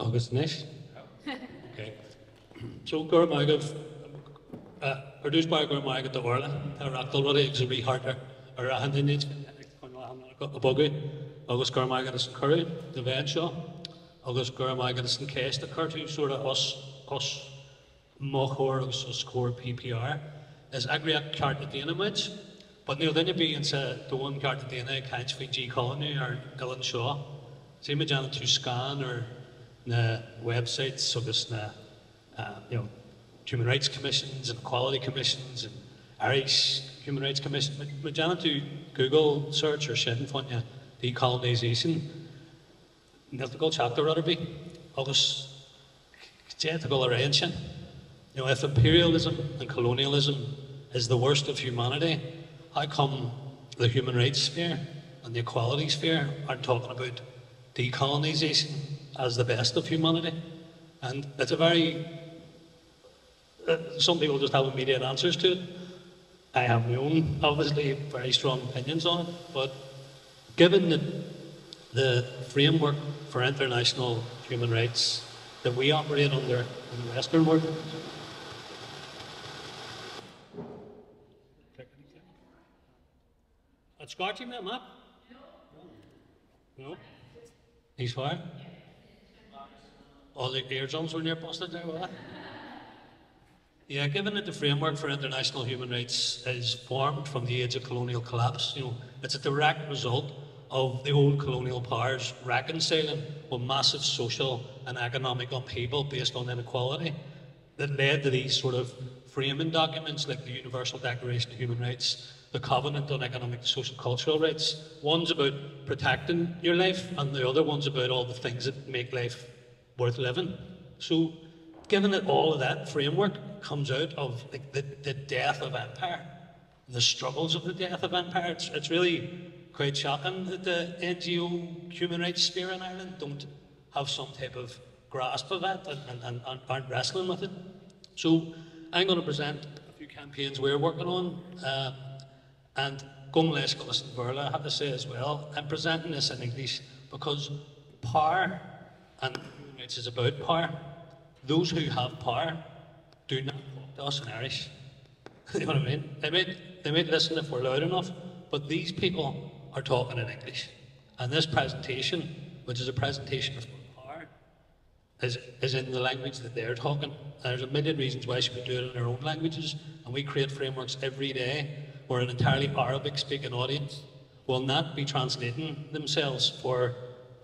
Agus Nish. Okay. So Gurmagov, produced by Gurmagov the Orla, Ractal Ruddy, Exury Harter, or a Handinage, a buggy, August Gurmagov is Curry, the Veg Show, August Gurmagov is in Case, the Curty, sort of us, Mochor, us core PPR, is Agriac Cartadinamage, but Neil then you be into the one Cartadina, Catch G Colony, or Dylan Shaw, see me down to scan or the websites, so this, you know, human rights commissions and equality commissions and Irish human rights commission. But down to Google search or shit fun you decolonisation. Neil to go chapter Rutterby. August to go arrange. You know, if imperialism and colonialism is the worst of humanity, how come the human rights sphere and the equality sphere aren't talking about decolonisation as the best of humanity? And it's a very, some people just have immediate answers to it. I have my own, obviously, very strong opinions on it, but given that the framework for international human rights that we operate under in the Western world, at Scotchy, that map? No? He's fine? All the eardrums were near busted there, with that? Yeah, given that the framework for international human rights is formed from the age of colonial collapse, you know, it's a direct result of the old colonial powers reconciling with massive social and economic upheaval based on inequality that led to these sort of framing documents like the Universal Declaration of Human Rights, the Covenant on Economic, Social, Cultural Rights. One's about protecting your life, and the other one's about all the things that make life worth living. So, given that all of that framework comes out of like, the death of empire, the struggles of the death of empire, it's really quite shocking that the NGO human rights sphere in Ireland don't have some type of grasp of that and aren't wrestling with it. So, I'm going to present a few campaigns we're working on. And Gomlesh Gullis and Verla, I have to say as well, I'm presenting this in English because power, and human rights is about power, those who have power do not talk to us in Irish. You know what I mean? They might listen if we're loud enough, but these people are talking in English. And this presentation, which is a presentation of power, is in the language that they're talking. And there's a million reasons why we do it in our own languages, and we create frameworks every day where an entirely Arabic-speaking audience will not be translating themselves for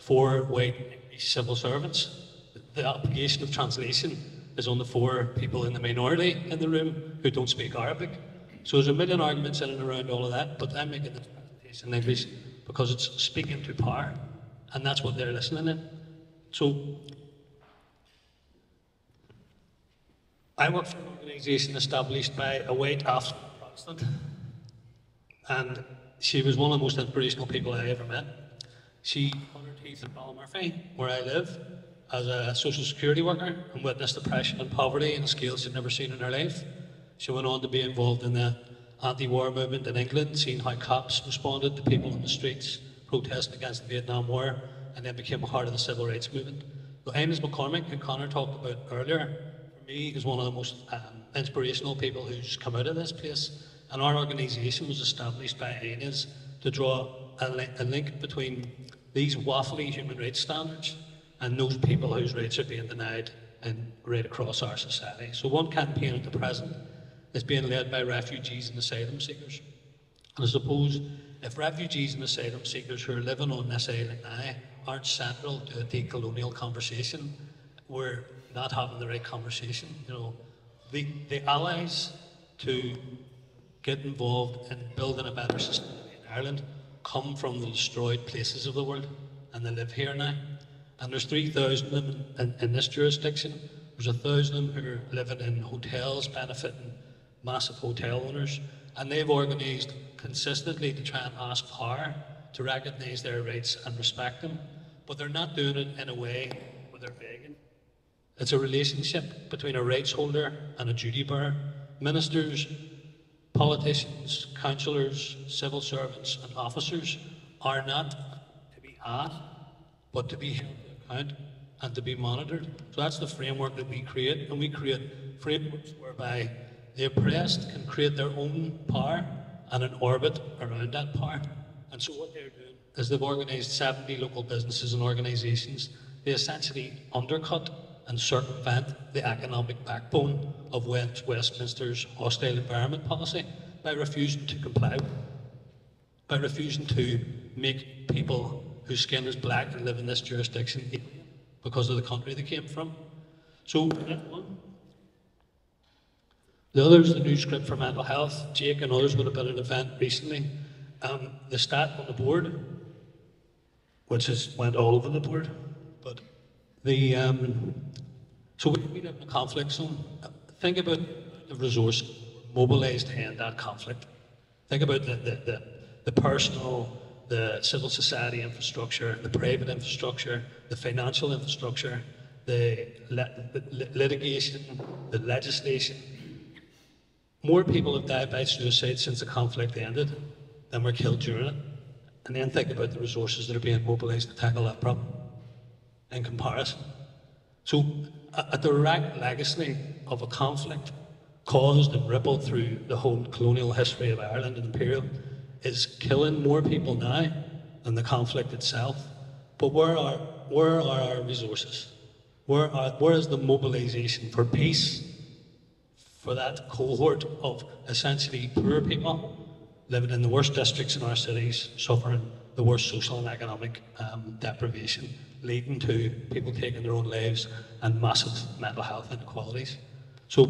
white English civil servants. The obligation of translation is on the 4 people in the minority in the room who don't speak Arabic. So there's a million arguments in and around all of that, but I'm making this presentation in English because it's speaking to power, and that's what they're listening in. So I work for an organisation established by a white African Protestant, and she was one of the most inspirational people I ever met. She cut her teeth in Ballymurphy, where I live, as a social security worker and witnessed depression and poverty in scales she'd never seen in her life. She went on to be involved in the anti-war movement in England, seeing how cops responded to people in the streets protesting against the Vietnam War, and then became a part of the civil rights movement. So Ines McCormick, who Connor talked about earlier, for me is one of the most inspirational people who's come out of this place. And our organisation was established by Ines to draw a link between these waffly human rights standards and those people whose rights are being denied right across our society. So one campaign at the present is being led by refugees and asylum seekers. And I suppose if refugees and asylum seekers who are living on this island now aren't central to a decolonial conversation, we're not having the right conversation. You know, the allies to get involved in building a better society in Ireland come from the destroyed places of the world, and they live here now. And there's 3,000 of them in this jurisdiction. There's 1,000 of them who are living in hotels, benefiting massive hotel owners, and they've organised consistently to try and ask power to recognise their rights and respect them, but they're not doing it in a way where they're begging. It's a relationship between a rights holder and a duty bearer. Ministers, politicians, councillors, civil servants and officers are not to be asked, but to be held to account. and to be monitored. So that's the framework that we create, and we create frameworks whereby the oppressed can create their own power and an orbit around that power. And so what they're doing is they've organised 70 local businesses and organisations. They essentially undercut and circumvent the economic backbone of Westminster's hostile environment policy by refusing to comply, by refusing to make people whose skin is black and live in this jurisdiction because of the country they came from. So that's one. The other is the new script for mental health. Jake and others would have been at an event recently. The stat on the board, which has went all over the board, but the so we live in a conflict zone. Think about the resource mobilised to end that conflict. Think about the personal, the civil society infrastructure, the private infrastructure, the financial infrastructure, the litigation, the legislation. More people have died by suicide since the conflict ended than were killed during it. And then think about the resources that are being mobilised to tackle that problem in comparison. So a direct legacy of a conflict caused and rippled through the whole colonial history of Ireland and imperial is killing more people now than the conflict itself. But where are our resources? Where is the mobilisation for peace for that cohort of essentially poor people living in the worst districts in our cities, suffering the worst social and economic deprivation, leading to people taking their own lives and massive mental health inequalities? So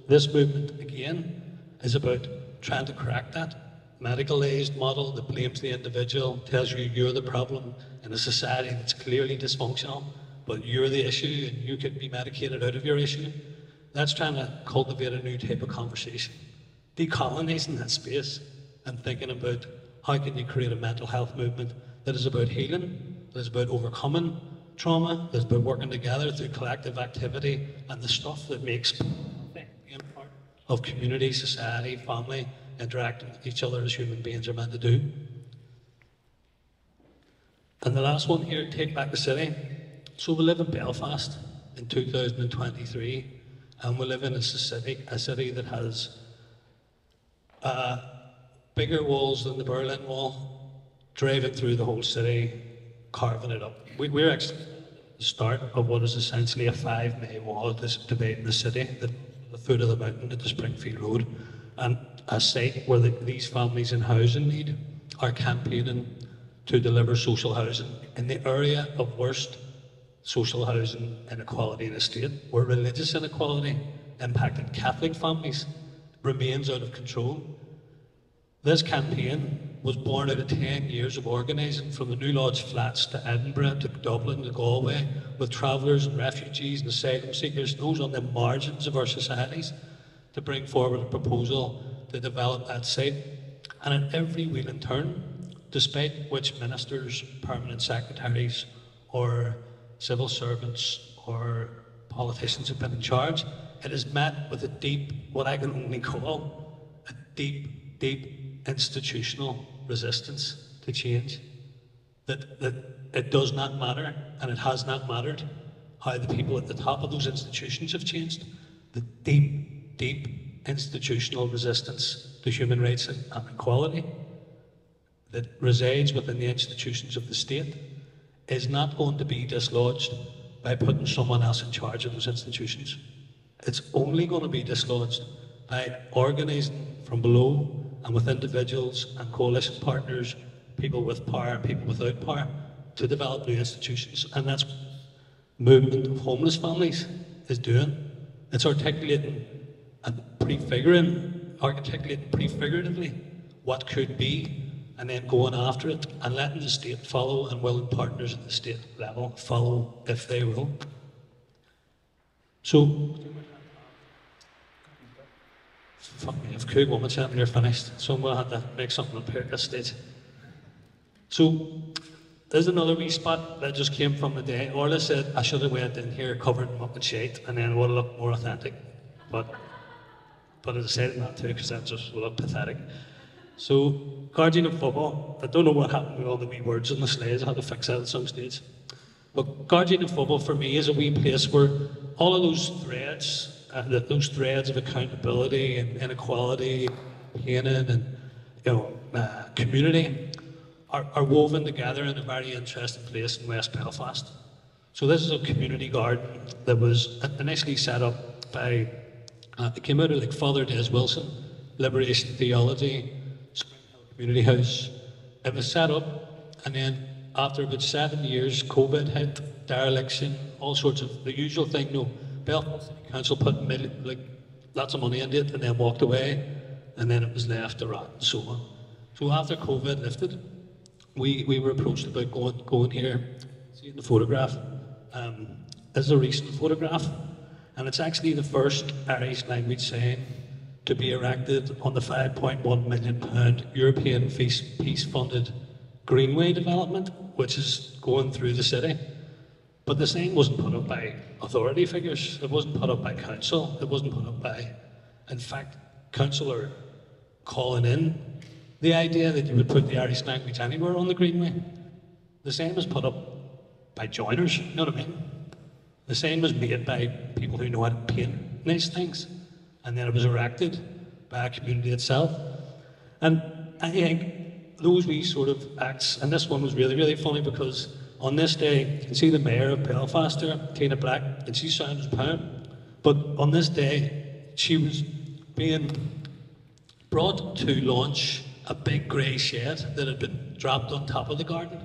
this movement, again, is about trying to correct that medicalised model that blames the individual, tells you you're the problem in a society that's clearly dysfunctional, but you're the issue and you could be medicated out of your issue. That's trying to cultivate a new type of conversation, decolonising that space and thinking about how can you create a mental health movement that is about healing, that is about overcoming trauma, that is about working together through collective activity and the stuff that makes being part of community, society, family, interacting with each other as human beings are meant to do. And the last one here, take back the city. So we live in Belfast in 2023, and we live in a city that has bigger walls than the Berlin Wall, driving through the whole city, carving it up. We're actually at the start of what is essentially a 5-mile wall that's dividing the city, at the foot of the mountain at the Springfield Road, and a site where these families in housing need are campaigning to deliver social housing in the area of worst social housing inequality in the state, where religious inequality impacting Catholic families remains out of control. This campaign was born out of 10 years of organising from the New Lodge flats to Edinburgh to Dublin to Galway, with travellers and refugees and asylum seekers, those on the margins of our societies, to bring forward a proposal to develop that site. And at every wheel and turn, despite which ministers, permanent secretaries, or civil servants or politicians have been in charge, it is met with a deep, what I can only call a deep, deep institutional resistance to change. That it does not matter, and it has not mattered, how the people at the top of those institutions have changed. The deep, deep institutional resistance to human rights and equality that resides within the institutions of the state is not going to be dislodged by putting someone else in charge of those institutions. It's only going to be dislodged by organising from below and with individuals and coalition partners, people with power, people without power, to develop new institutions. And that's what the movement of homeless families is doing. It's articulating and prefiguratively what could be, and then going after it and letting the state follow, and willing partners at the state level follow if they will. So, fuck me, I've cooked 1 minute and you're finished, so I'm going to have to make something up here at this stage. So, there's another wee spot that just came from the day. Orla said I should have went in here covered in muck and shite and then it would have looked more authentic. But I decided not to because that just would look pathetic. So, Guardian of Football, I don't know what happened with all the wee words on the slides, I had to fix that at some stage. But Guardian of Football for me is a wee place where all of those threads, those threads of accountability and inequality, pain and community are woven together in a very interesting place in West Belfast. So this is a community garden that was initially set up by, it came out of like Father Des Wilson, Liberation Theology, Spring Hill Community House. It was set up, and then after about 7 years, COVID hit, dereliction, all sorts of the usual thing. No, Belfast City Council put lots of money into it and then walked away, and then it was left to rot and so on. So after COVID lifted, we were approached about going here, seeing the photograph. This is a recent photograph, and it's actually the first Irish language saying to be erected on the £5.1 million European peace-funded Greenway development, which is going through the city. But the sign wasn't put up by authority figures, it wasn't put up by council, it wasn't put up by, in fact, council are calling in the idea that you would put the Irish language anywhere on the Greenway. The sign was put up by joiners, you know what I mean? The sign was made by people who know how to paint nice things, and then it was erected by a community itself. And I think those wee sort of acts, and this one was really, really funny because on this day, you can see the mayor of Belfast there, Tina Black, and she sounds proud. But on this day, she was being brought to launch a big grey shed that had been dropped on top of the garden.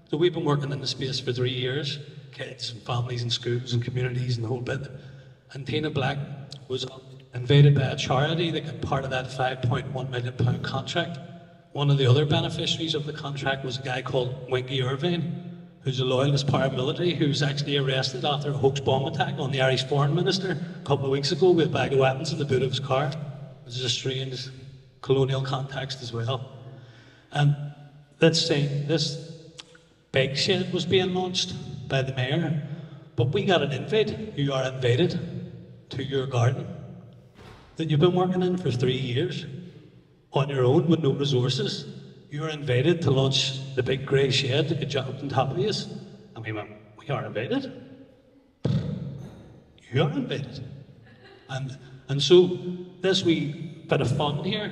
So we've been working in the space for 3 years, kids and families and schools and communities and the whole bit. And Tina Black was invited by a charity that got part of that £5.1 million contract. One of the other beneficiaries of the contract was a guy called Winky Irvine, who's a loyalist paramilitary who was actually arrested after a hoax bomb attack on the Irish foreign minister a couple of weeks ago with a bag of weapons in the boot of his car, which is a strange colonial context as well. And let's say this big shed was being launched by the mayor, but we got an invite. You are invited to your garden that you've been working in for 3 years on your own with no resources. You're invited to launch the big grey shed that could jump on top of you. And we went, we are invited? You are invited. And so this wee bit of fun here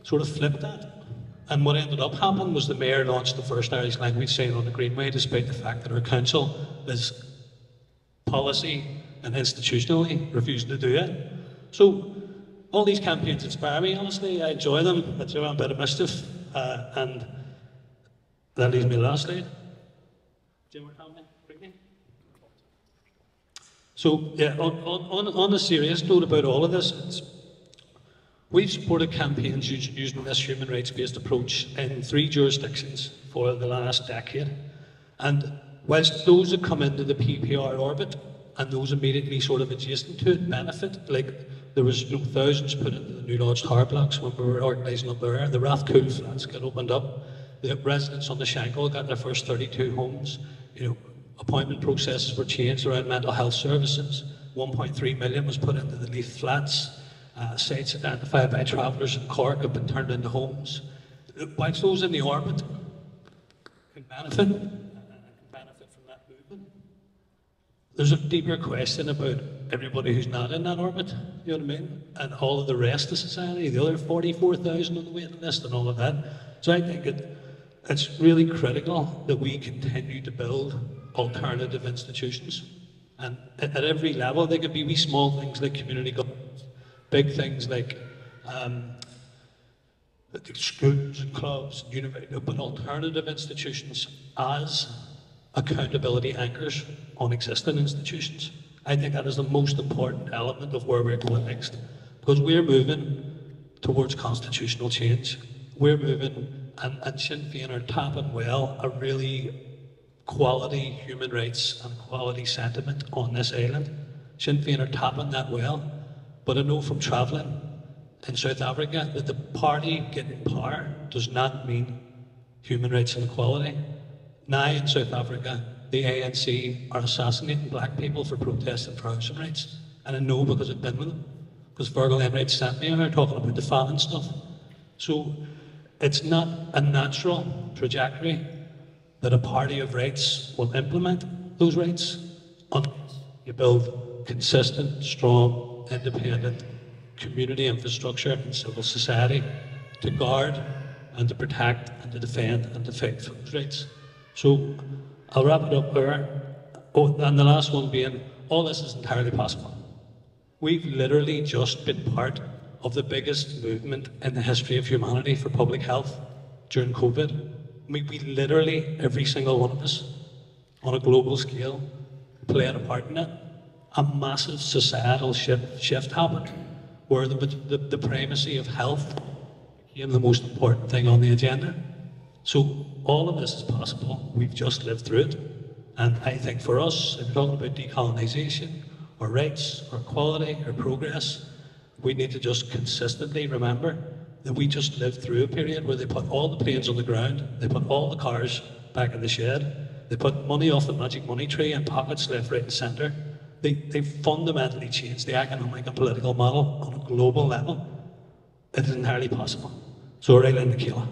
sort of flipped that. And what ended up happening was the mayor launched the first Irish language sign on the Greenway, despite the fact that our council is policy and institutionally refusing to do it. So all these campaigns inspire me, honestly. I enjoy them. I do a bit of mischief. And that leaves me last slide. Do you want to comment quickly? So, yeah, on a serious note about all of this, we've supported campaigns using this human rights-based approach in 3 jurisdictions for the last decade. And whilst those that come into the PPR orbit and those immediately sort of adjacent to it benefit, like there was thousands put into the New Lodge Tower blocks when we were organising up there. The Rathcoole flats got opened up. The residents on the Shankill got their first 32 homes. Appointment processes were changed around mental health services. 1.3 million was put into the Leith flats. Sites identified by travellers in Cork have been turned into homes. Whilst those in the orbit can benefit, from that movement, there's a deeper question about everybody who's not in that orbit, you know what I mean? And all of the rest of society, the other 44,000 on the waiting list and all of that. So I think it's really critical that we continue to build alternative institutions. And at every level, they could be wee small things like community governments, big things like schools and clubs, and universities, but alternative institutions as accountability anchors on existing institutions. I think that is the most important element of where we're going next, because we're moving towards constitutional change. We're moving, and Sinn Féin are tapping well a really quality human rights and quality sentiment on this island. Sinn Féin are tapping that well, but I know from travelling in South Africa that the party getting power does not mean human rights and equality. Now in South Africa, the ANC are assassinating black people for protesting for housing rights. And I know because I've been with them. Because Virgil Enright sent me out talking about the famine stuff. So it's not a natural trajectory that a party of rights will implement those rights unless you build consistent, strong, independent community infrastructure and civil society to guard and to protect and to defend and to fight for those rights. So I'll wrap it up there. Oh, and the last one being, all this is entirely possible. We've literally just been part of the biggest movement in the history of humanity for public health during COVID. We literally, every single one of us, on a global scale, played a part in it. A massive societal shift happened, where the primacy of health became the most important thing on the agenda. So all of this is possible. We've just lived through it. And I think for us, if we're talking about decolonisation, or rights, or equality, or progress, we need to just consistently remember that we just lived through a period where they put all the planes on the ground, they put all the cars back in the shed, they put money off the magic money tree in pockets left, right and centre. They fundamentally changed the economic and political model on a global level. It is entirely possible. So right in the Keela.